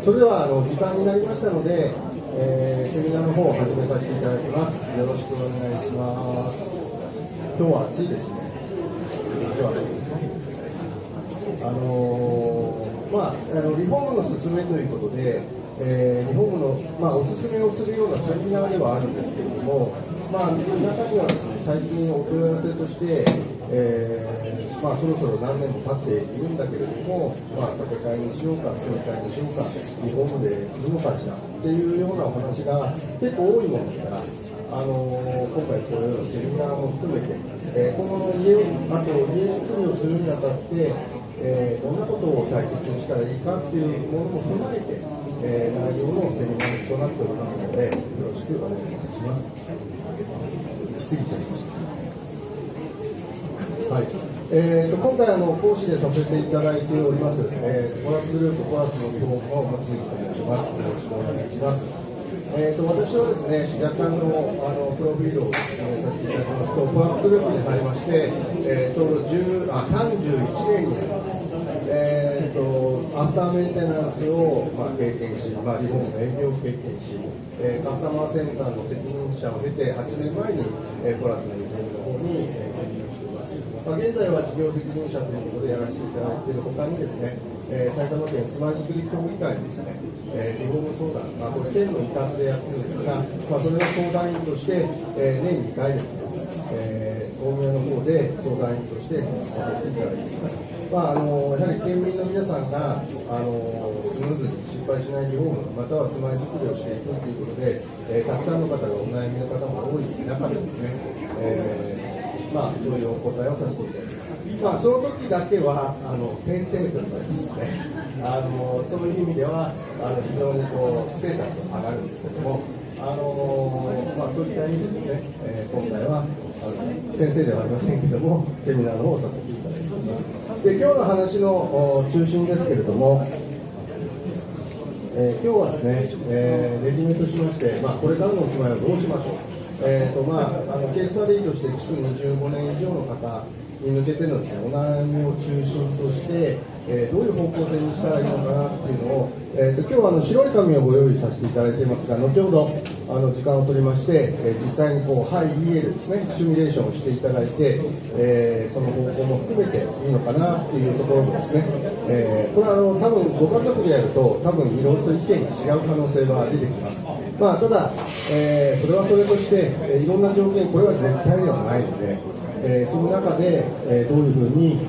それでは時間になりましたので、セミナーの方を始めさせていただきます。よろしくお願いします。今日は暑いですね。今日は暑いですね。リフォームの勧めということで、リフォームの、お勧めをするようなセミナーではあるんですけれども、中にはですね、最近お問い合わせとして、そろそろ何年も経っているんだけれども、建て替えにしようか、住み替えにしようか、リフォームでいいのかしらっていうようなお話が結構多いものですから、今回こういうセミナーも含めて、今後の家作りをするにあたって、どんなことを大切にしたらいいかっていうものも踏まえて、内容のセミナーとなっておりますので、よろしくお願いいたします。しすぎちゃいました。はい。今回講師でさせていただいております、コラスグループコラスのリフォームの松井と申します。よろしくお願いします。私はですね、若干のプロフィールを説明させていただきますと、コラスグループに入りまして、ちょうど31年になります。アフターメンテナンスを、経験し、リフォームの営業を経験し、カスタマーセンターの責任者を経て、8年前に、コラスのリフォームの方に転入しています。現在は事業責任者ということでやらせていただいているほかにですね、埼玉県スマイルクリ協議会にですね、リフォーム相談、これ県の委託でやってるんですが、それの相談員として、年2回ですね、大宮の方で相談員としてさせていただいています。やはり県民の皆さんがスムーズに失敗しないリフォーム、または住まい作りをしていくということで、たくさんの方がお悩みの方も多い中でですね、そういうお答えをさせていただきます。その時だけは先生というかですね、そういう意味では非常にステータスが上がるんですけども、そういった意味でですね、今回は先生ではありませんけども、セミナーの方をさせていただいています。で、今日の話の中心ですけれども、今日はですね、レジュメとしまして、これからのお住まいをどうしましょう。ケーススタディとして築25年以上の方に向けてのですね、お悩みを中心として、どういう方向性にしたらいいのかなっていうのを、今日は白い紙をご用意させていただいていますが、後ほど時間を取りまして、実際にはいいえでですね、シミュレーションをしていただいて、その方向も含めていいのかなっていうところもですね、これは多分ご家族でやると多分いろいろと意見が違う可能性が出てきます。ただ、それはそれとして、いろんな条件、これは絶対ではないので、その中で、どういうふうに、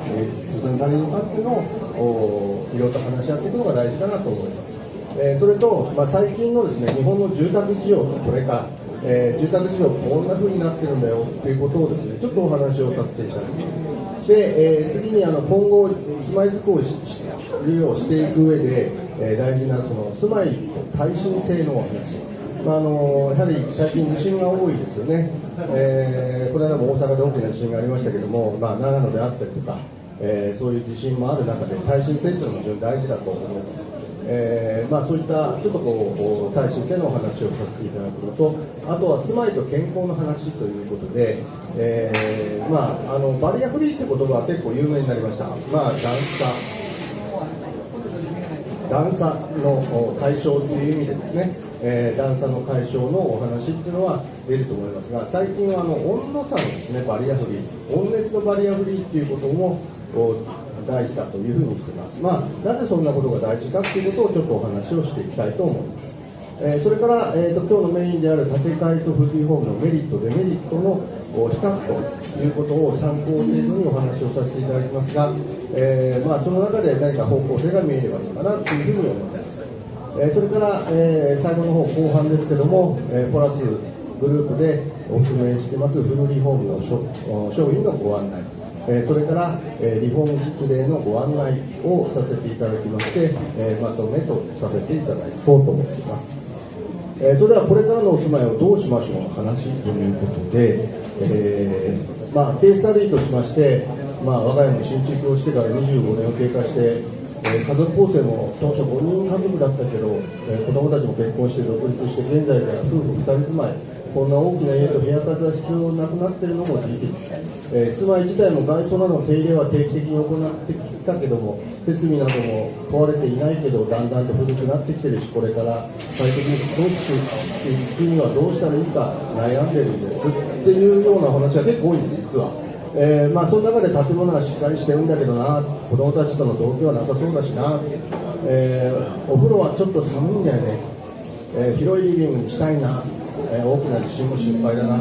進んだらいいのかっていうのをいろいろと話し合っていくのが大事かなと思います。それと、最近のですね、日本の住宅事情とこれから、住宅事情こんなふうになってるんだよということをですね、ちょっとお話をさせていただきます。で、次に今後住まいづくりをしていく上で、大事なその住まいと耐震性のお話。やはり最近地震が多いですよね。この間も大阪で大きな地震がありましたけども、長野であったりとか、そういう地震もある中で耐震性というのも非常に大事だと思います。そういったちょっと耐震性のお話をさせていただくのと、あとは住まいと健康の話ということで、バリアフリーという言葉は結構有名になりました。段差の解消という意味でですね、段差の解消のお話っていうのは出ると思いますが、最近は温度差のですね、バリアフリー、温熱のバリアフリーっていうことも大事だというふうにしています。なぜそんなことが大事かということをちょっとお話をしていきたいと思います。それから、今日のメインである建て替えとフルリフォームのメリット、デメリットの比較ということを参考程度にお話をさせていただきますが、その中で何か方向性が見えればいいかなというふうに思います。それから、最後の方後半ですけども、ポラスグループでお勧めしていますフルリフォームの商品のご案内、それから、リフォーム実例のご案内をさせていただきまして、まとめとさせていただこうと思っています。それではこれからのお住まいをどうしましょうの話ということで、ケーススタディとしまして、我が家も新築をしてから25年を経過して、家族構成も当初5人家族だったけど、子供たちも結婚して独立して、現在では夫婦2人住まい、こんな大きな家と部屋数が必要なくなっているのも事実、住まい自体も外装などの手入れは定期的に行ってきたけども、設備なども壊れていないけど、だんだんと古くなってきてるし、これから最適に過ごしていくにはどうしたらいいか悩んでるんですっていうような話が結構多いんです、実は。その中で建物はしっかりしてるんだけどな、子供たちとの同居はなさそうだしな、お風呂はちょっと寒いんだよね、広いリビングにしたいな、大きな地震も心配だな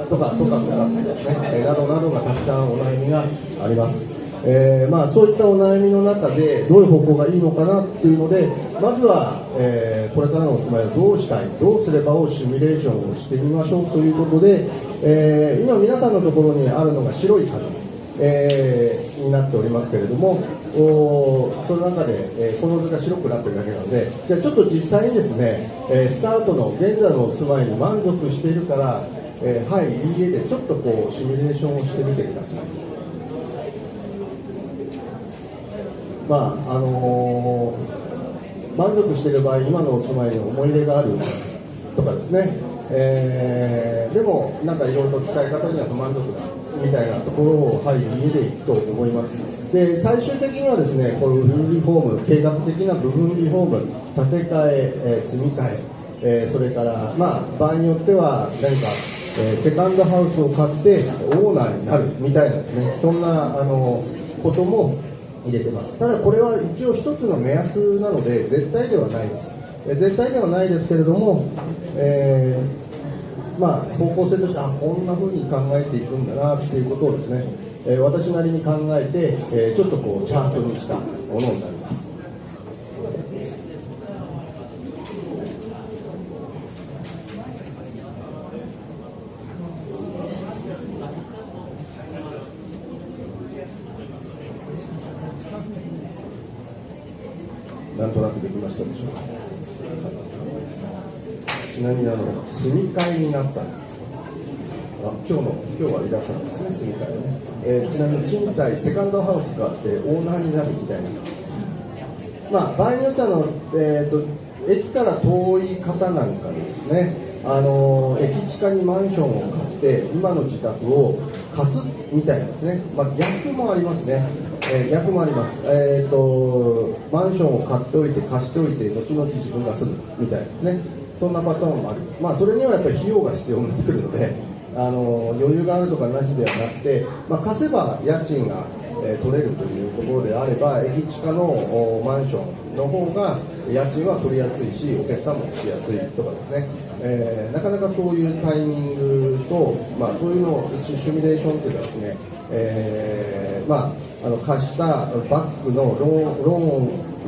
とかですね、などなどがたくさんお悩みがあります。そういったお悩みの中でどういう方向がいいのかなっていうので、まずは、これからのお住まいをどうしたい、どうすればをシミュレーションをしてみましょうということで、今皆さんのところにあるのが白い紙、になっておりますけれども、その中で、この図が白くなっているだけなので、じゃあちょっと実際にですね、スタートの現在のお住まいに満足しているから、はい、いいえでちょっとシミュレーションをしてみてください。満足している場合、今のお住まいに思い入れがあるとかですね、でもなんかいろいろと使い方には不満足だみたいなところを、はい、家でいくと思います。で、最終的にはですね、このフルリフォーム、計画的な部分リフォーム、建て替え、積み替え、それから場合によっては何か、セカンドハウスを買ってオーナーになるみたいなですね、そんなことも入れてます。ただこれは一応一つの目安なので絶対ではないです。絶対ではないですけれども、方向性としてこんな風に考えていくんだなっていうことをですね、私なりに考えて、ちょっとこうチャートにしたものになります。なんとなくできましたでしょうか。ちなみに住み替えになったんです。今日はいらっしゃるんですね、住み替えね。ちなみに賃貸セカンドハウスがあってオーナーになるみたいな。まあ場合によっては駅から遠い方なんかでですね、駅地下にマンションを買って今の自宅を貸すみたいなですね。まあ逆もありますね。逆もあります。マンションを買っておいて貸しておいて後々自分が住むみたいなですね。そんなパターンもあります。まあそれにはやっぱり費用が必要になってくるので、余裕があるとかなしではなくて、まあ、貸せば家賃が、取れるというところであれば駅地下のマンションの方が家賃は取りやすいしお客さんも来やすいとかですね、なかなかそういうタイミングと、まあ、そういうのをシミュレーションというかですね、まあ、貸したバックのロ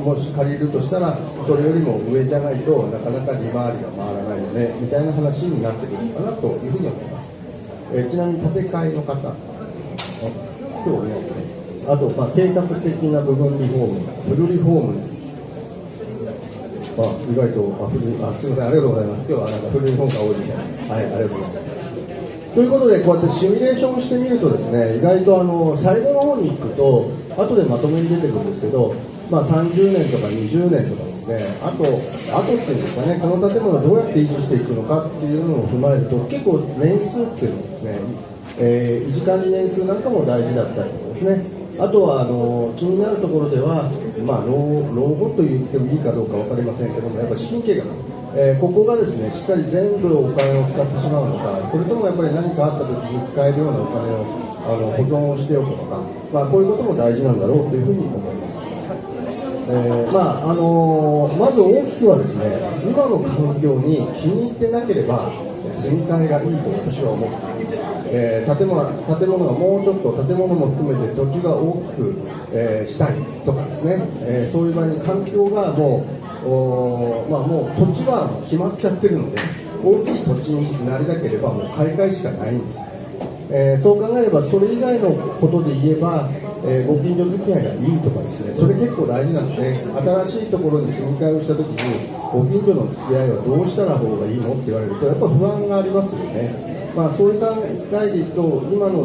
ーンもし借りるとしたらそれよりも上じゃないとなかなか利回りが回らないよねみたいな話になってくるのかなというふうに思います。ちなみに建て替えの方、今日おりますね。あと、まあ、計画的な部分リフォーム、フルリフォーム、意外とすみません、ありがとうございます。今日はなんかフルリフォームが多いみたいな、はい、ありがとうございます。ということで、こうやってシミュレーションしてみるとですね、意外と最後の方に行くと、後でまとめに出てくるんですけど、まあ、30年とか20年とかですね、あとっていうんですかね、この建物をどうやって維持していくのかっていうのを踏まえると、結構年数っていうのはですね、維持管理年数なんかも大事だったりとかですね、あとは気になるところでは、まあ、老後と言ってもいいかどうか分かりませんけども、やっぱり資金計画、ここがですね、しっかり全部お金を使ってしまうのか、それともやっぱり何かあったときに使えるようなお金を保存をしておくのか、まあ、こういうことも大事なんだろうというふうに思います。まず大きくはですね、今の環境に気に入ってなければ住み替えがいいと私は思っています。建物がもうちょっと建物も含めて土地が大きく、したいとかですね、そういう場合に環境がもう土地は決まっちゃってるので大きい土地になりたければもう買い替えしかないんです。そう考えればそれ以外のことで言えば、ご近所付き合いがいいとかですね、それ結構大事なんですね。新しいところに住み替えをしたときにご近所の付き合いはどうしたら方がいいのって言われるとやっぱ不安がありますよね。まあ、そういった概でいくと今の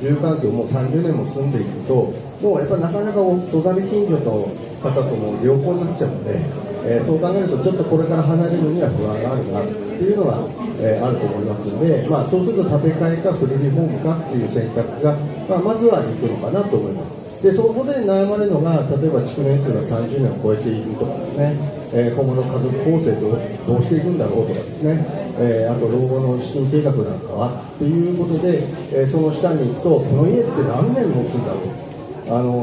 住環境も30年も住んでいくともうやっぱりなかなか隣近所の方とも良好になっちゃうので、そう考えるとちょっとこれから離れるには不安があるなっていうのが、あると思いますので、まあ、そうすると建て替えかフルリフォームかっていう選択が、まずはいくのかなと思います。でそこで悩まれるのが例えば築年数が30年を超えているとかですね、今後の家族構成をどうしていくんだろうとかですね、あと老後の資金計画なんかはということで、その下に行くとこの家って何年持つんだろ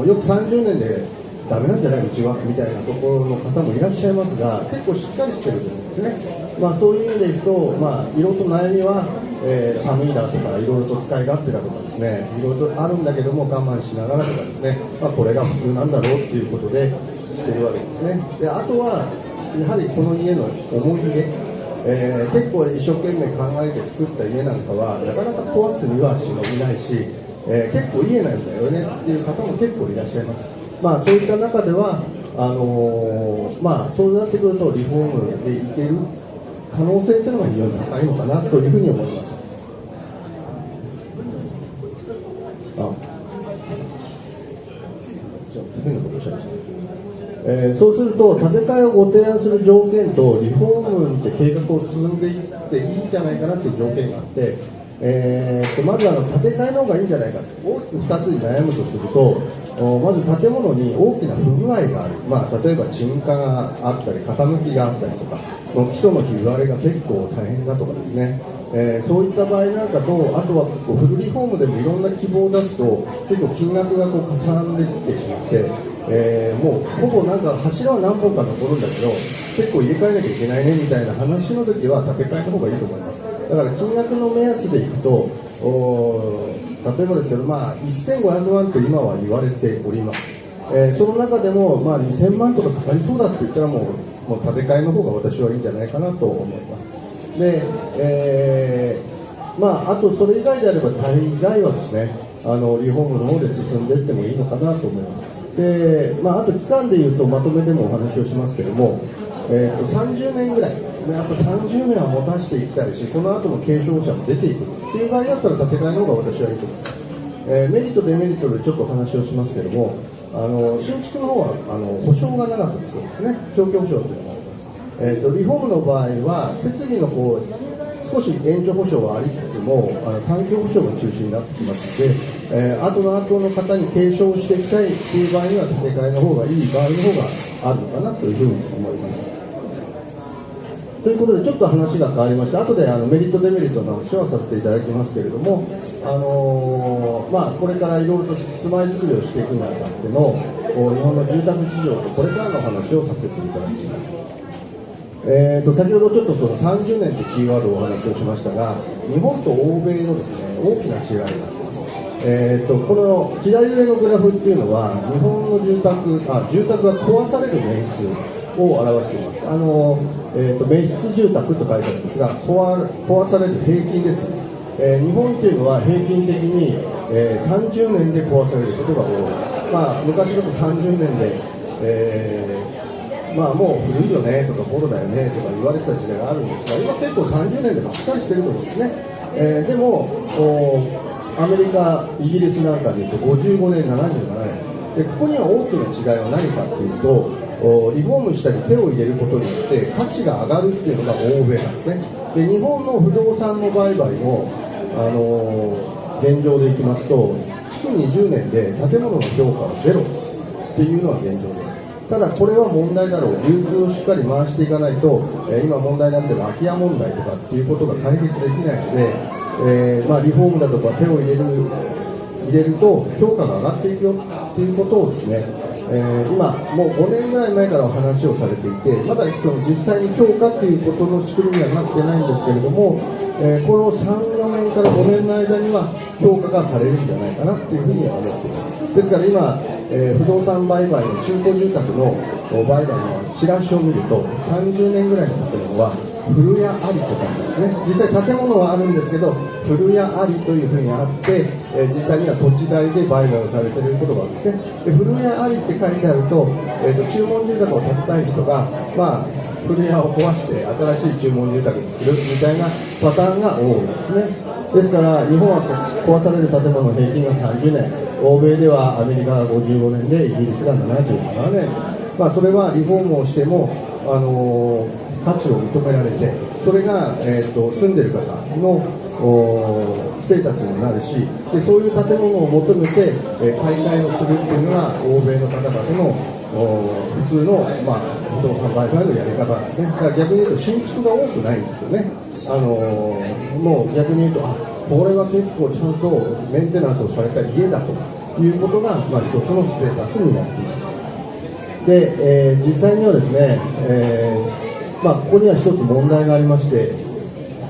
う、よく30年でダメなんじゃないうちはみたいなところの方もいらっしゃいますが結構しっかりしてると思うんですね。まあ、そういう意味でいくと、まあ、いろいろと悩みは、寒いだとかいろいろと使い勝手だとかですねいろいろとあるんだけども我慢しながらとかですね、まあ、これが普通なんだろうっていうことでしてるわけですね。であとはやはりこの家の思い出、結構一生懸命考えて作った家なんかはなかなか壊すには忍びないし、結構家なんだよねっていう方も結構いらっしゃいます。まあ、そういった中ではまあ、そうなってくるとリフォームでいける可能性というのが非常に高いのかなというふうに思います。そうすると建て替えをご提案する条件とリフォームって計画を進んでいっていいんじゃないかなという条件があって、まず建て替えの方がいいんじゃないか大きく2つに悩むとするとまず建物に大きな不具合がある、まあ、例えば沈下があったり傾きがあったりとか基礎のひび割れが結構大変だとかですね、そういった場合なんかとあとはフルリフォームでもいろんな希望を出すと結構金額がかさんでしてしまって、もうほぼなんか柱は何本か残るんだけど結構入れ替えなきゃいけないねみたいな話の時は建て替えた方がいいと思います。だから金額の目安でいくと例えばですけど、1500万と今は言われております。その中でも、2000万とかかかりそうだって言ったらもう建て替えの方が私はいいんじゃないかなと思います。で、あとそれ以外であれば大概はですね、リフォームの方で進んでいってもいいのかなと思います。で、あと期間でいうとまとめでもお話をしますけども、30年ぐらい、あと30年は持たせていきたいし、その後も継承者も出ていくっていう場合だったら建て替えの方が私はいいと思います。メリットデメリットでちょっとお話をしますけども、新築の方は保証が長くつくんですね。長期保証というのがあります。リフォームの場合は設備の少し延長保証はありつつも短期保証が中心になってきますので、後の方に継承していきたいという場合には建て替えの方がいい場合の方があるのかなというふうに思います。ということでちょっと話が変わりまして、後でメリットデメリットの話はさせていただきますけれども、これからいろいろと住まいづくりをしていくにあたっての日本の住宅事情とこれからの話をさせていただきます。先ほどちょっとその30年というキーワードをお話をしましたが、日本と欧米のですね大きな違いがあります。この左上のグラフっていうのは日本の住宅が壊される年数を表しています。密室住宅と書いてあるんですが、壊される平均ですね。日本っていうのは平均的に、30年で壊されることが多い。昔だと30年で、もう古いよねとかボロだよねとか言われてた時代があるんですが、今結構30年でばっかりしてると思うんですね。でもアメリカ、イギリスなんかでいうと55年、77年で、ここには大きな違いは何かというと、リフォームしたり手を入れることによって価値が上がるっていうのが欧米なんですね。で、日本の不動産の売買も、現状でいきますと築20年で建物の評価はゼロっていうのが現状です。ただこれは問題だろう、流通をしっかり回していかないと、今問題になっている空き家問題とかっていうことが解決できないので、リフォームだとか手を入れると評価が上がっていくよっていうことをですね、今もう5年ぐらい前からお話をされていて、まだその実際に評価っていうことの仕組みにはなってないんですけれども、この3、4年から5年の間には評価がされるんじゃないかなというふうには思っています。ですから今、不動産売買の中古住宅の売買のチラシを見ると30年ぐらいの建物は古屋ありとかですね、実際建物はあるんですけど古屋ありというふうにあって、実際には土地代で売買をされていることがあるんですね。で、古屋ありって書いてあると、注文住宅を建てたい人が、古屋を壊して新しい注文住宅にするみたいなパターンが多いですね。ですから日本は壊される建物の平均が30年、欧米ではアメリカが55年でイギリスが77年、それはリフォームをしても価値を認められて、それが、住んでる方のステータスにもなるし、でそういう建物を求めて、買い替えをするっていうのが欧米の方々の普通の、不動産売買のやり方なんですね。だから逆に言うと新築が多くないんですよね。もう逆に言うとこれは結構ちゃんとメンテナンスをされた家だということが、一つのステータスになっています。で、実際にはですね、ここには一つ問題がありまして、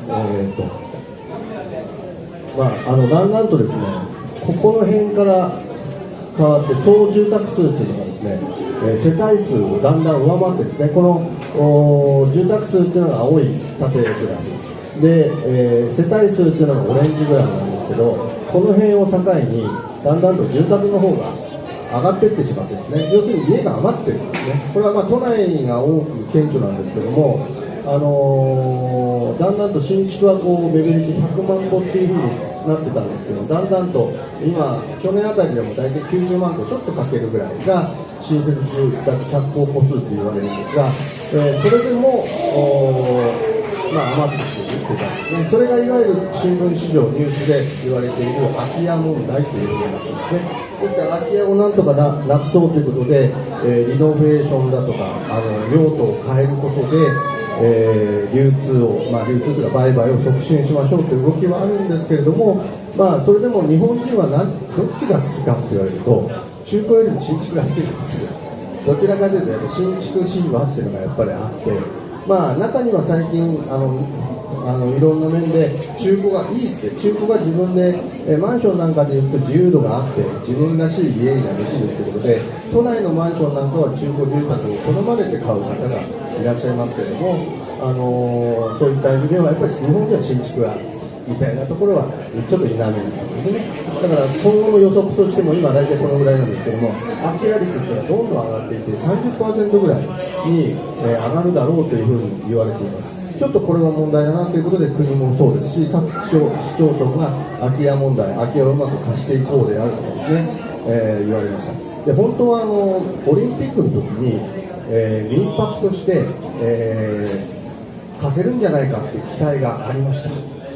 だんだんとですね、ここの辺から変わって総住宅数というのがですね、世帯数をだんだん上回ってですね、この住宅数というのが青い縦グラフで、世帯数というのがオレンジグラフなんですけど、この辺を境にだんだんと住宅の方が上がっていってしまってですね、要するに家が余ってるんですね。これは都内が多く顕著なんですけども、だんだんと新築は目減りして100万戸っていうふうになってたんですけど、だんだんと今去年あたりでも大体90万戸ちょっとかけるぐらいが新設住宅着工戸数と言われるんですが、それでも余ってきているというかですね、それがいわゆる新聞市場ニュースで言われている空き家問題というふうになっていますね。ですから空き家をなんとかなくそうということで、リノベーションだとか用途を変えることで、流通というか売買を促進しましょうという動きはあるんですけれども、それでも日本人はどっちが好きかと言われると中古よりも新築が好きなんですよ。どちらかというと新築神話っていうのがやっぱりあって、中には最近いろんな面で中古がいいって、中古が自分で、マンションなんかでいうと自由度があって自分らしい家ができるということで、都内のマンションなんかは中古住宅を好まれて買う方がいらっしゃいますけれども、そういった意味ではやっぱり日本では新築がみたいなところはちょっと否めないんですね。だから今後の予測としても今大体このぐらいなんですけども、空き家率っていうのはどんどん上がっていて 30% ぐらいに、上がるだろうというふうに言われています。ちょっとこれは問題だなということで、国もそうですし、各市町村が空き家問題、空き家をうまく貸していこうであるとかですね、言われました。で、本当はオリンピックの時に、民泊として、貸せるんじゃないかという期待がありました。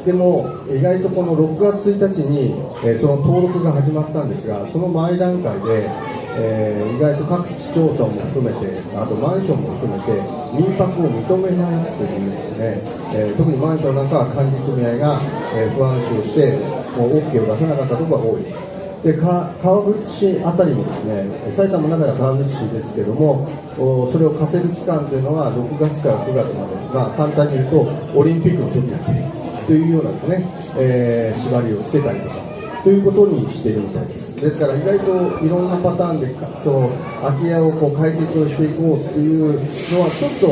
でも意外とこの6月1日に、その登録が始まったんですが、その前段階で、意外と各市町村も含めて、あとマンションも含めて民泊を認めないというですね、特にマンションなんかは管理組合が、不安視をしてもう OK を出さなかったところが多い。で川口市あたりもですね、埼玉の中では川口市ですけども、それを貸せる期間というのは6月から9月まで、簡単に言うとオリンピックの時だけというようなですね、縛りをつけたりとかということにしているみたいです。ですから意外といろんなパターンでその空き家を解決をしていこうというのはちょっと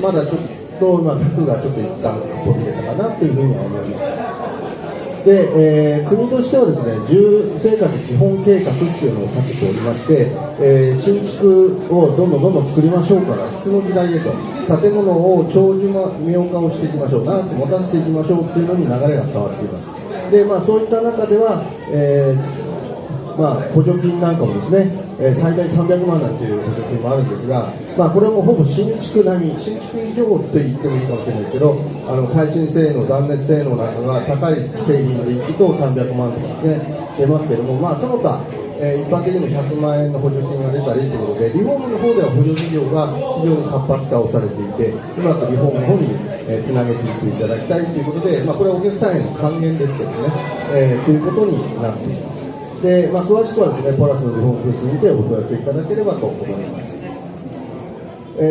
まだちょっと策がちょっと一旦途切れたかなというふうには思います。で、国としてはですね、住生活基本計画っていうのを立てておりまして、新築をどんどん作りましょうから質の時代へと、建物を長寿命化をしていきましょう、長く持たせていきましょうっていうのに流れが変わっています。で、そういった中では、補助金なんかもですね、最大300万なんていう補助金もあるんですが、これもほぼ新築並み、新築以上と言ってもいいかもしれないですけど、耐震性能、断熱性能なんかが高い製品でいくと300万とかですね、出ますけども、その他、一般的にも100万円の補助金が出たりということで、リフォームの方では補助事業が非常に活発化をされていて、うまくリフォームの方につなげていっていただきたいということで、これはお客さんへの還元ですけどね、ということになっています。で、詳しくはですね、ポラスのリフォームブースにてお問い合わせいただければと思います。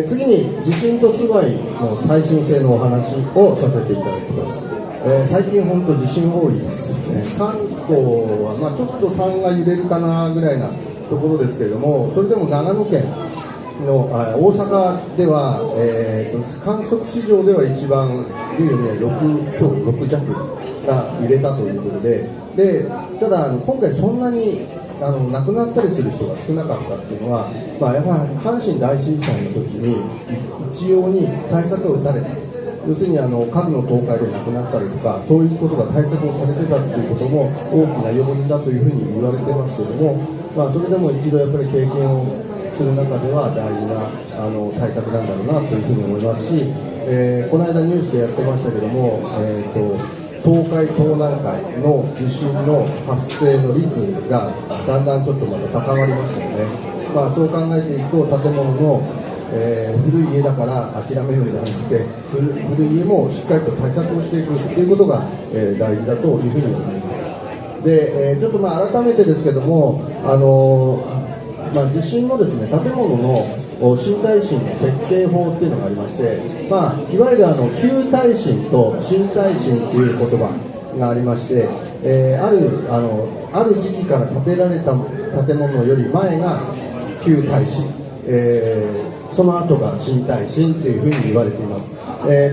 次に地震と住まいの耐震性のお話をさせていただきます。最近本当地震多いですよね。関東は、ちょっと3が揺れるかなぐらいなところですけれども、それでも長野県の大阪では、観測史上では一番6強6弱が揺れたということで、ただ今回そんなに亡くなったりする人が少なかったっていうのは、やはり阪神大震災の時に一様に対策を打たれた、要するに家具の倒壊で亡くなったりとか、そういうことが対策をされてたっていうことも大きな要因だというふうに言われてますけれども、それでも一度やっぱり経験をする中では大事な対策なんだろうなというふうに思いますし、この間ニュースでやってましたけども、東海東南海の地震の発生の率がだんだんちょっとまた高まりましたよね。そう考えていくと建物の、古い家だから諦めるのではなくて、古い家もしっかりと対策をしていくということが、大事だというふうに思います。で、ちょっと改めてですけども、地震のですね、建物の新耐震の設計法っていうのがありまして、いわゆる旧耐震と新耐震という言葉がありまして、ある時期から建てられた建物より前が旧耐震、その後が新耐震というふうに言われています。こ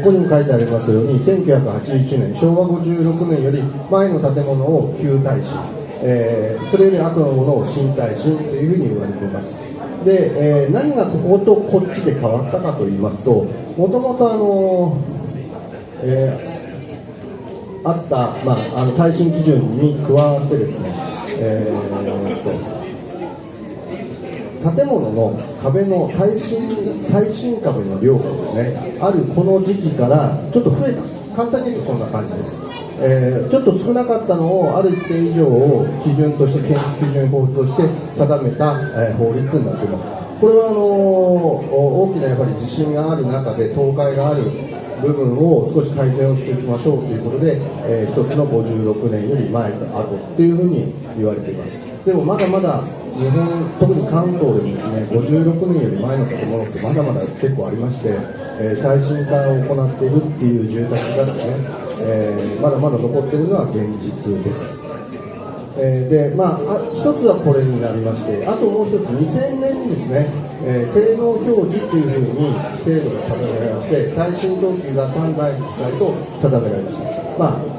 こにも書いてありますように、1981年昭和56年より前の建物を旧耐震、それより後のものを新耐震というふうに言われています。で、何がこことこっちで変わったかと言いますと、もともとあった、耐震基準に加わってですね、建物の壁の耐震壁の量がですね、あるこの時期からちょっと増えた、簡単に言うとそんな感じです。ちょっと少なかったのをある一定以上を基準として、建築基準法として定めた、法律になっています。これは大きなやっぱり地震がある中で倒壊がある部分を少し改善をしていきましょうということで、一つの56年より前と後というふうに言われています。でもまだまだ日本、特に関東でもですね、56年より前の建物ってまだまだ結構ありまして、耐震化を行っているっていう住宅がですね、まだまだ残っているのは現実です。で一つはこれになりまして、あともう一つ2000年にですね、性能表示というふうに制度が定められまして、耐震等級が3台と定められました。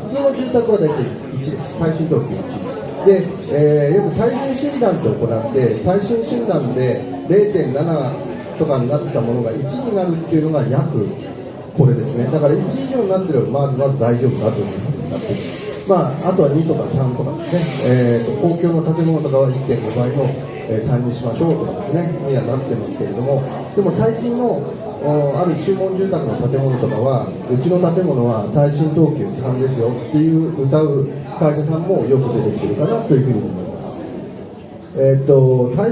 普通の住宅は大体1です。耐震等級1です。で、よく耐震診断と行って、耐震診断で 0.7 とかになったものが1になるっていうのが約これですね。だから1以上になってればまず大丈夫だというふうになっています。あとは2とか3とかですね、公共の建物とかは 1.5 倍の3にしましょうとかですね、にはなってますけれども、でも最近のある注文住宅の建物とかは、うちの建物は耐震等級3ですよっていう歌う会社さんもよく出てきてるかなというふうに思います。耐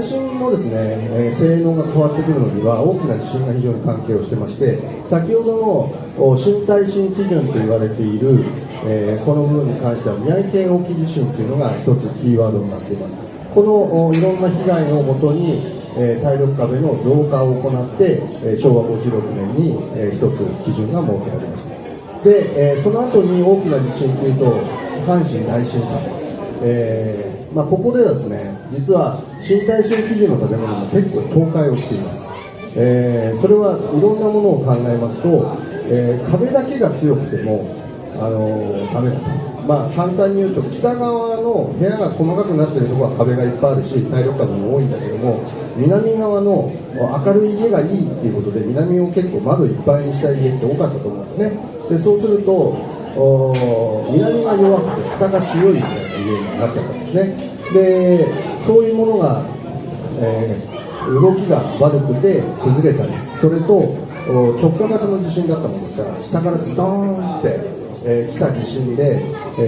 震のですね、性能が変わってくるのには大きな地震が非常に関係をしてまして、先ほどの新耐震基準と言われている、この部分に関しては宮城県沖地震というのが一つキーワードになっています。このいろんな被害をもとに、耐力壁の増加を行って、昭和56年に、一つ基準が設けられました。で、その後に大きな地震というと阪神大震災、ここではですね、実は新耐震基準の建物も結構倒壊をしています。それはいろんなものを考えますと、壁だけが強くてもダメだと。簡単に言うと、北側の部屋が細かくなっているところは壁がいっぱいあるし耐力壁も多いんだけども、南側の明るい家がいいっていうことで南を結構窓いっぱいにした家って多かったと思うんですね。でそうすると南が弱くて北が強いみたいな家になっちゃったんですね。でそういうものが、動きが悪くて崩れたり、それと直下型の地震だったものですから下からズドーンって来た地震で、基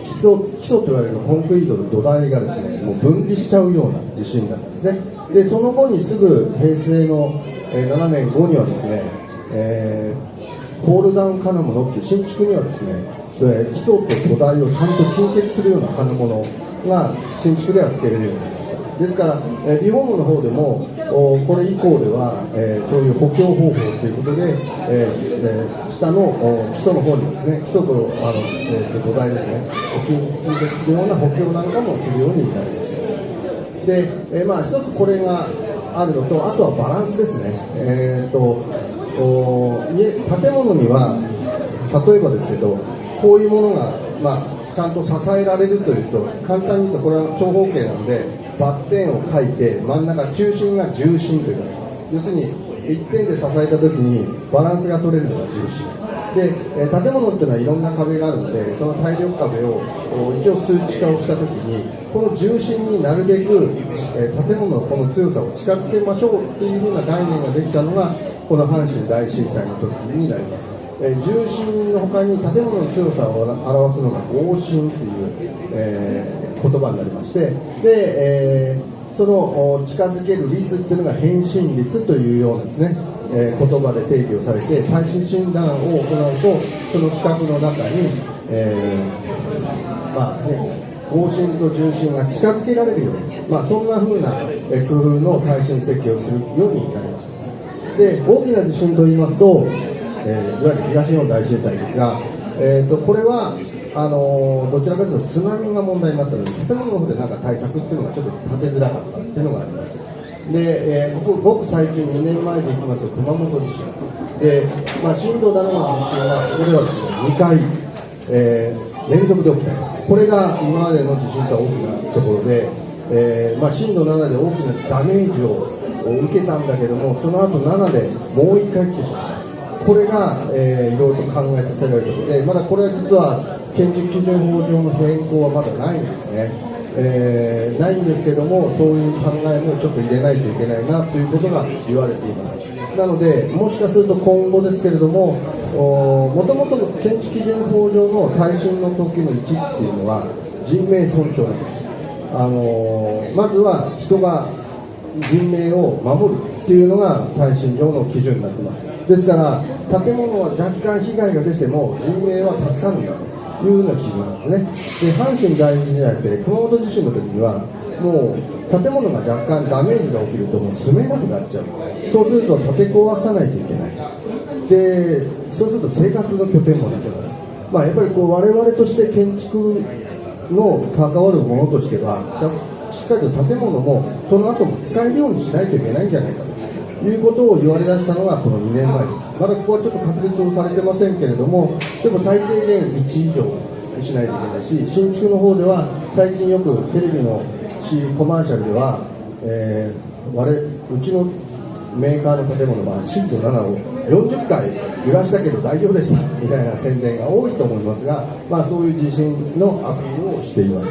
礎と言われるコンクリートの土台がですね、もう分岐しちゃうような地震だったんですね。でその後にすぐ平成の7年後にはですね、コールダウン金物っていう新築にはですね、基礎と土台をちゃんと緊結するような金物が新築では付けれるようになりました。ですから、リフォームの方でもこれ以降では、そういう補強方法ということで、下の基礎の方にですね、基礎と土台ですね、緊結するような補強なんかもするようになりました。で、一つこれがあるのと、あとはバランスですね。建物には例えばですけど、こういうものが、ちゃんと支えられるというと、簡単に言うとこれは長方形なのでバッテンを書いて真ん中中心が重心と言われます。要するに一点で支えた時にバランスが取れるのが重心で、建物っていうのはいろんな壁があるので、その耐力壁を一応数値化をした時にこの重心になるべく、建物のこの強さを近づけましょうっていうふうな概念ができたのがこの阪神大震災の時になります。重心の他に建物の強さを表すのが合心という、言葉になりまして、で、その近づける率っていうのが変心率というようなですね、言葉で定義をされて、耐震診断を行うとその四角の中に、合心と重心が近づけられるように、そんな風な工夫の耐震設計をするようになりました。で、大きな地震といいますと、いわゆる東日本大震災ですが、これはどちらかというと津波が問題になったので、建物の方で対策っていうのがちょっと立てづらかったっていうのがあります。で、ごく最近2年前でいきますと熊本地震で、震度7の地震はこれはですね2回、連続で起きた。これが今までの地震とは大きなところで、震度7で大きなダメージを受けたんだけども、その後7でもう1回来てしまった。これが、いろいろと考えさせられたので、まだこれは実は建築基準法上の変更はまだないんですね。ないんですけども、そういう考えもちょっと入れないといけないなということが言われています。なので、もしかすると今後ですけれども、もともと建築基準法上の耐震の時の1っていうのは人命尊重なんです。まずは人が人命を守るっていうのが耐震上の基準になっています。ですから建物は若干被害が出ても人命は助かるんだというような基準なんですね。で、阪神大震災じゃなくて熊本地震の時にはもう建物が若干ダメージが起きるともう住めなくなっちゃう。そうすると建て壊さないといけない。でそうすると生活の拠点もなくなる。やっぱりこう我々として建築の関わるものとしてはしっかりと建物もその後も使えるようにしないといけないんじゃないかということを言われ出したのがこの2年前です。まだここはちょっと確立をされてませんけれども、でも最低限1以上にしないといけないし、新築の方では最近よくテレビのコマーシャルでは、うちのメーカーの建物は震度7を40回揺らしたけど大丈夫でしたみたいな宣伝が多いと思いますが、そういう地震のアピールをしています。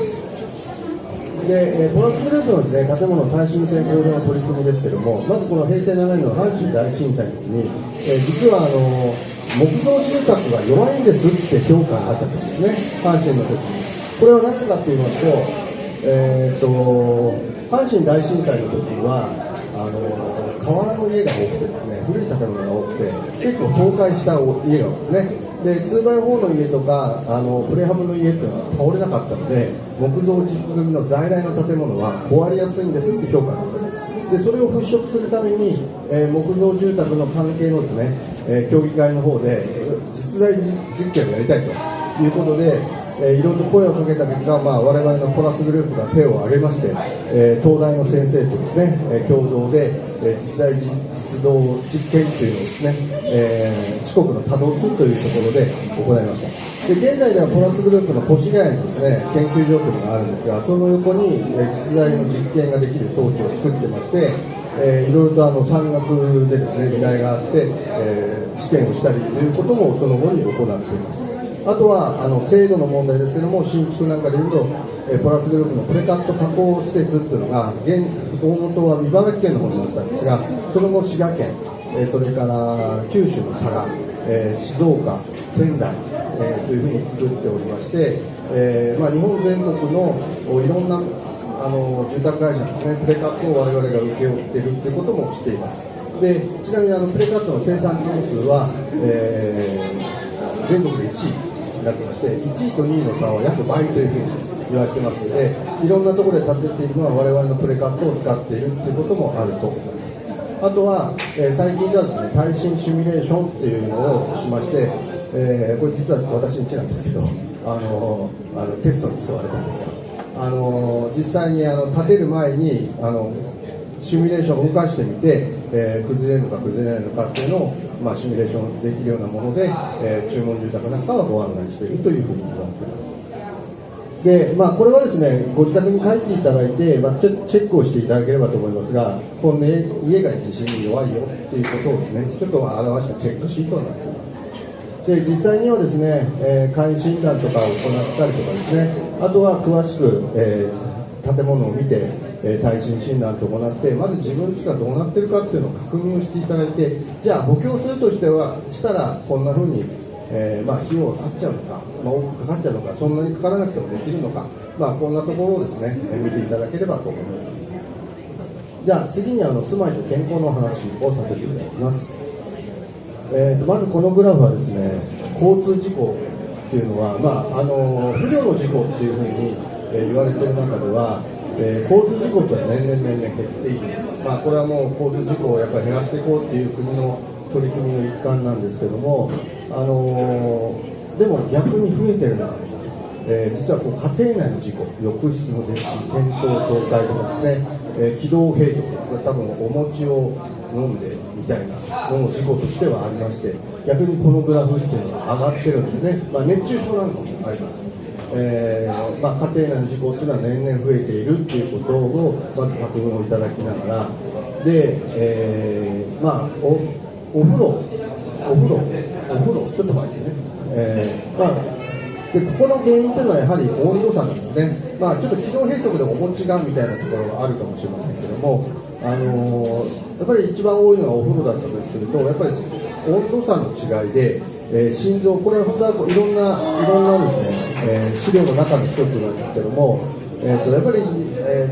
でポラスグループのですね、建物耐震性向上の取り組みですけども、まずこの平成7年の阪神大震災の時に、実は木造住宅が弱いんですって評価になっちゃったんですね、阪神の時に。これはなぜかと言いますと、阪神大震災の時には瓦の家が多くてですね、古い建物が多くて結構倒壊した家が多いですね。で 2x4 の家とかプレハブの家っていうのは倒れなかったので、木造軸組の在来の建物は壊れやすいんですって評価があったんです。でそれを払拭するために、木造住宅の関係のですね、協議会の方で実在実験をやりたいということで、いろいろ声をかけた結果、我々のポラスグループが手を挙げまして、東大の先生とですね、共同で、実在実動実験というのをですね、四国の多度津というところで行いました。で現在ではポラスグループの越谷にですね、研究所というのがあるんですが、その横に、実在の実験ができる装置を作ってまして、いろいろと山岳でですね、依頼があって、試験をしたりということもその後に行っています。あとは制度の問題ですけども、新築なんかでいうと、ポラスグループのプレカット加工施設っていうのが大元は茨城県の方になったんですが、その後滋賀県、それから九州の佐賀、静岡、仙台、というふうに作っておりまして、日本全国のいろんな住宅会社ですね、プレカットを我々が請け負っているということもしています。でちなみにプレカットの生産総数は、全国で1位になってまして、1位と2位の差は約倍というふうに言われてますので、いろんなところで建てているのは我々のプレカットを使っているということもあると思います。あとは、最近ではですね、耐震シミュレーションっていうのをしまして、これ実は私んちなんですけど、テストに使われたんですが、実際に建てる前にシミュレーションを動かしてみて、崩れるのか崩れないのかっていうのを、シミュレーションできるようなもので、注文住宅なんかはご案内しているというふうに言われています。でこれはですね、ご自宅に帰っていただいて、チェックをしていただければと思いますが、この家が地震に弱いよということをですね、ちょっと表したチェックシートになっています。で実際にはですね、簡易診断とかを行ったりとかですね、あとは詳しく、建物を見て、耐震診断と行って、まず自分家がどうなっているかっていうのを確認をしていただいて、じゃあ補強するとしたらこんなふうに、費用がかかっちゃうのか、多くかかっちゃうのか、そんなにかからなくてもできるのか、こんなところをですね、見ていただければと思います。じゃあ次に住まいと健康の話をさせていただきます。まずこのグラフはですね、交通事故っていうのは、不慮の事故っていうふうに、言われている中では、交通事故というのは年々減っているんです。これはもう交通事故をやっぱり減らしていこうという国の取り組みの一環なんですけども、でも逆に増えてるのが、実は家庭内の事故、浴室の溺死、転倒倒壊とかですね、気道閉塞、これ多分お餅を飲んでみたいなのも事故としてはありまして、逆にこのグラフっていうのは上がってるんですね。熱中症なんかもあります。家庭内の事故っていうのは年々増えているっていうことをまず確認をいただきながら、で、お風呂ちょっと前ですね、でここの原因というのはやはり温度差なんですね。ちょっと気道閉塞でお餅がみたいなところがあるかもしれませんけども、やっぱり一番多いのはお風呂だったとすると、やっぱり温度差の違いで、心臓、これは本当はいろんなですね、資料の中の一つなんですけども、やっぱり、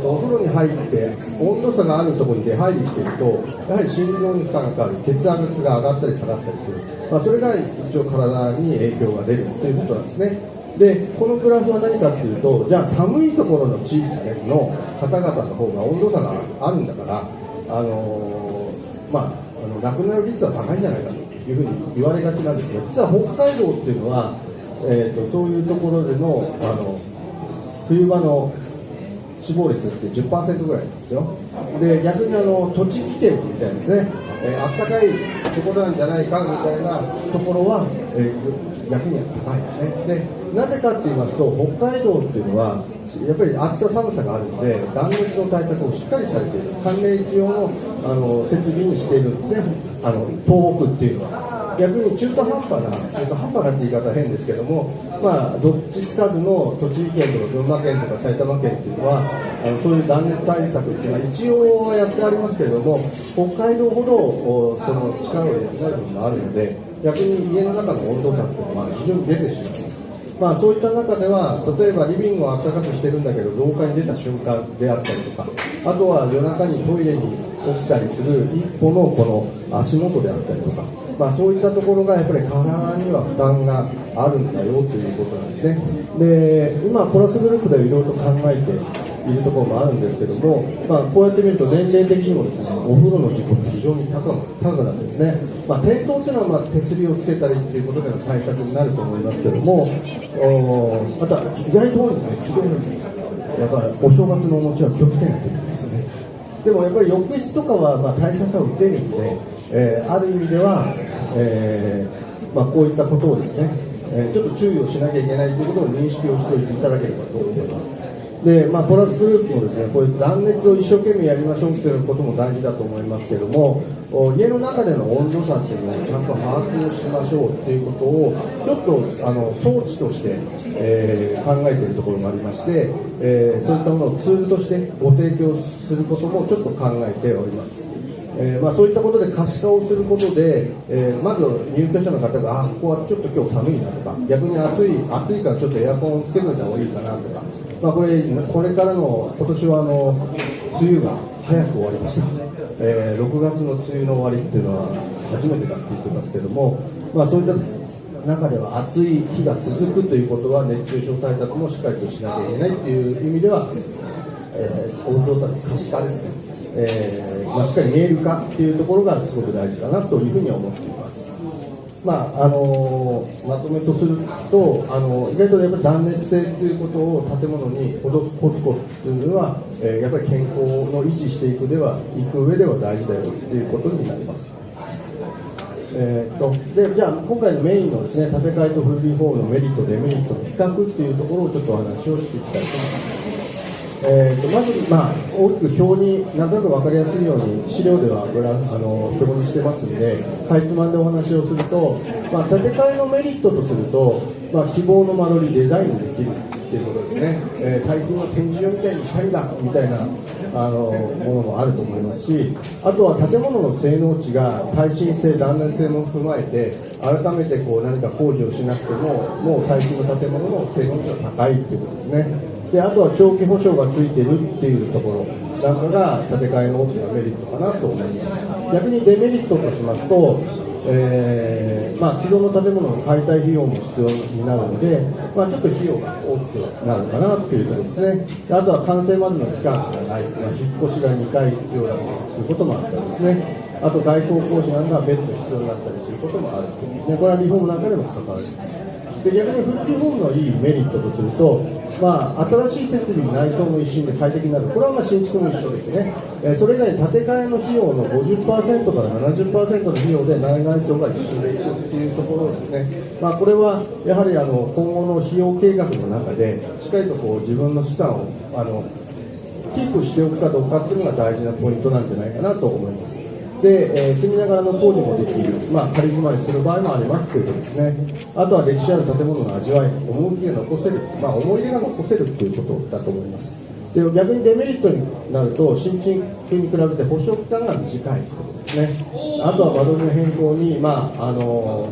お風呂に入って温度差があるところに出入りしていると、やはり心臓に負担がかかる、血圧が上がったり下がったりする、それが一応体に影響が出るということなんですね。でこのグラフは何かっていうと、じゃあ寒いところの地域の方々の方が温度差があるんだから、亡くなる率は高いんじゃないかというふうに言われがちなんですが、実は北海道っていうのは、そういうところでの冬場の死亡率って 10% ぐらいなんですよ。で逆に栃木県みたいですね、あったかいところなんじゃないかみたいなところは、逆に高いですね。でなぜかって言いますと、北海道っていうのはやっぱり暑さ寒さがあるので、断熱の対策をしっかりされている、寒冷地用の設備にしているんですね、東北っていうのは。逆に中途半端なって言い方は変ですけども、どっちつかずの栃木県とか群馬県とか埼玉県っていうのはそういう断熱対策っていうのは一応はやってありますけれども、北海道ほどその力を入れてない部分があるので、逆に家の中の温度差っていうのは非常に出てしまいます。そういった中では、例えばリビングを暖かくしてるんだけど廊下に出た瞬間であったりとか、あとは夜中にトイレに起きたりする一歩のこの足元であったりとか、そういったところがやっぱり体には負担があるんだよということなんですね。で今プラスグループでいろいろと考えているところもあるんですけども、こうやって見ると年齢的にもですね、お風呂の事故って非常に高くなってですね、転倒というのは手すりをつけたりということでの対策になると思いますけども、また意外とですね、ひどいのにやっぱりお正月のお餅は気をつけないといけないですね。でもやっぱり浴室とかは対策は打てるんで、ある意味では、こういったことをですね、ちょっと注意をしなきゃいけないということを認識をしておいていただければと思います。で、プラスグループもですね、こういう断熱を一生懸命やりましょうということも大事だと思いますけれども、家の中での温度差っていうのをちゃんと把握をしましょうということをちょっと装置として、考えているところもありまして、そういったものをツールとしてご提供することもちょっと考えております。そういったことで可視化をすることで、まず入居者の方がここはちょっと今日寒いなとか、逆に暑いからちょっとエアコンをつけといた方がいいかなとか、これからの今年は梅雨が早く終わりました、6月の梅雨の終わりっていうのは初めてだって言ってますけども、そういった中では暑い日が続くということは熱中症対策もしっかりとしなきゃいけないっていう意味では、温度差の可視化ですね、しっかり見える化っていうところがすごく大事かなというふうに思っています。まとめとすると、意外とやっぱり断熱性ということを建物に施すことというのは、やっぱり健康の維持していく上では大事だよということになります。でじゃあ今回のメインのですね、建て替えとフルリフォームのメリットデメリットの比較っていうところをちょっとお話をしていきたいと思います。まず、大きく表になんとなく分かりやすいように資料では表にしてますので、かいつまんでお話をすると、建て替えのメリットとすると、希望の間取りデザインできるということですね。最近の展示場みたいにしたいんだみたいなものもあると思いますし、あとは建物の性能値が耐震性断熱性も踏まえて改めて何か工事をしなくてももう最近の建物の性能値が高いということですね。であとは長期保証がついているっていうところなんかが建て替えの大きなメリットかなと思います。逆にデメリットとしますと、既存の建物の解体費用も必要になるので、ちょっと費用が大きくなるかなというところですね。であとは完成までの期間がない、引っ越しが2回必要だということもあったりですね。あと外交工事なんかは別途必要になったりすることもあるで、これはリフォームなんかでも関わる。で逆にフルリフォームのいいメリットとすると、新しい設備に内装の一新で快適になる、これは新築も一緒ですね。それ以外に建て替えの費用の 50% から 70% の費用で内外装が一新できるというところですね。これはやはり今後の費用計画の中でしっかりと自分の資産をキープしておくかどうかっていうのが大事なポイントなんじゃないかなと思います。で、住みながらの工事もできる、仮住まいする場合もありますということですね。あとは歴史ある建物の味わい、趣が残せる、思い出が残せるということだと思います。で逆にデメリットになると新築に比べて保証期間が短いということですね。あとは間取りの変更に、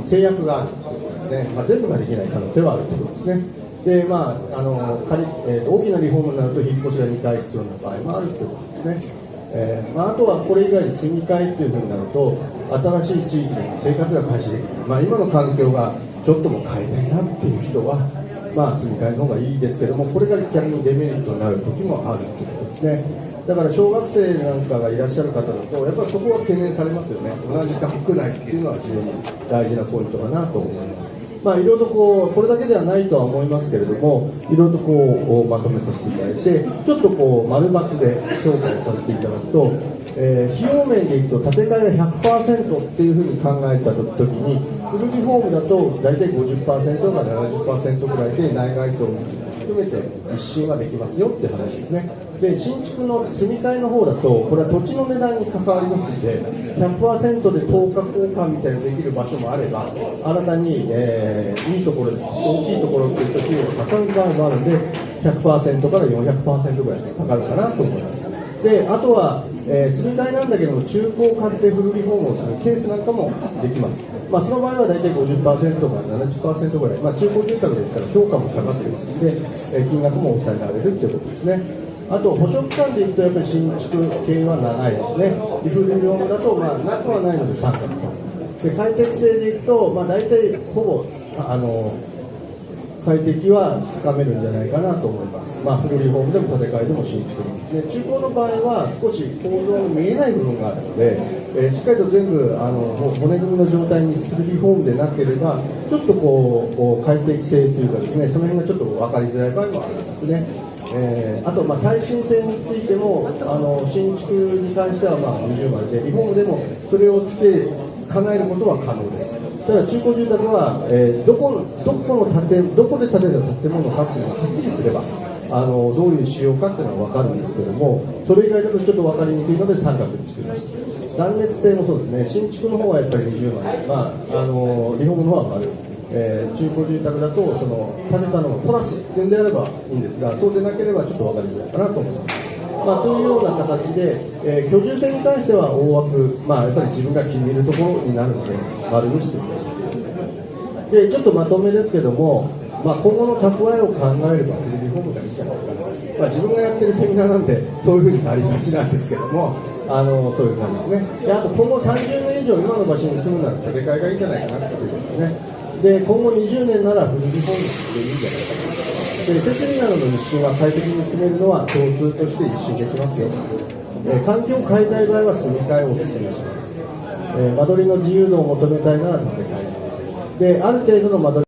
制約があるということですね。全部ができない可能性はあるということですね。で大きなリフォームになると引っ越しが2回必要な場合もあるということですね。あとはこれ以外に住み替えというふうになると新しい地域で生活が開始できる、今の環境がちょっとも変えたいなっていう人は住み替えの方がいいですけども、これが逆にデメリットになる時もあるということですね。だから小学生なんかがいらっしゃる方だと、やっぱりそこは懸念されますよね。同じ学区内っていうのは非常に大事なポイントかなと思います。いろいろとこれだけではないとは思いますけれども、いろいろとまとめさせていただいて、ちょっと丸×で評価をさせていただくと、費用面でいくと建て替えが 100% っていうふうに考えたときに、フルリフォームだと大体 50% から 70% ぐらいで内外装含めて一新はできますよって話ですね。で、新築の住み替えの方だと、これは土地の値段に関わりますので、100% で等価交換みたいにできる場所もあれば、新たに、いいところ、大きいところっていうと費用がかかる場合もあるので、100% から400% ぐらいかかるかなと思います。で、あとは、住み替えなんだけども、中古を買ってフルリフォームをするケースなんかもできます。その場合は大体 50% から 70% ぐらい、中古住宅ですから評価も下がっていますので、金額も抑えられるということですね。あと、保証期間でいくと、やっぱり新築系は長いですね。リフルリフォームだと、なくはないので3ヶ月。で、快適性でいくと、大体ほぼ、快適はつかめるんじゃないかなと思います。フルリフォームでも建て替えでも新築でも。中古の場合は少し構造の見えない部分があるので、しっかりと全部骨組みの状態にするリフォームでなければ、ちょっと快適性というかですね、その辺がちょっと分かりづらい場合もありますね。あと耐震性についても新築に関しては20万で、リフォームでもそれをつけ叶えることは可能です。ただ中古住宅は、どこで建てた建物かっていうのがはっきりすればどういう仕様かっていうのは分かるんですけども、それ以外だとちょっと分かりにくいので三角にしています。断熱性もそうですね。新築の方はやっぱり20万、リフォームの方は丸、中古住宅だとその建てたのをプラスっていうんであればいいんですが、そうでなければちょっと分かりづらいかなと思います。というような形で、居住性に関しては大枠、やっぱり自分が気に入るところになるので丸にしてください。で、ちょっとまとめですけども、今後の蓄えを考えればフルリフォームがいいんじゃないかな。自分がやってるセミナーなんでそういうふうになりがちなんですけども、そういう感じですね。で、あと今後30年以上今の場所に住むなら建て替えがいいんじゃないかなということですね。で、今後20年ならフルリフォームでいいんじゃないかな。で、設備などの一新は快適に進めるのは共通として一新できますよ。環境を変えたい場合は住み替えをお勧めします。間取りの自由度を求めたいなら建て替え。で、ある程度の間取り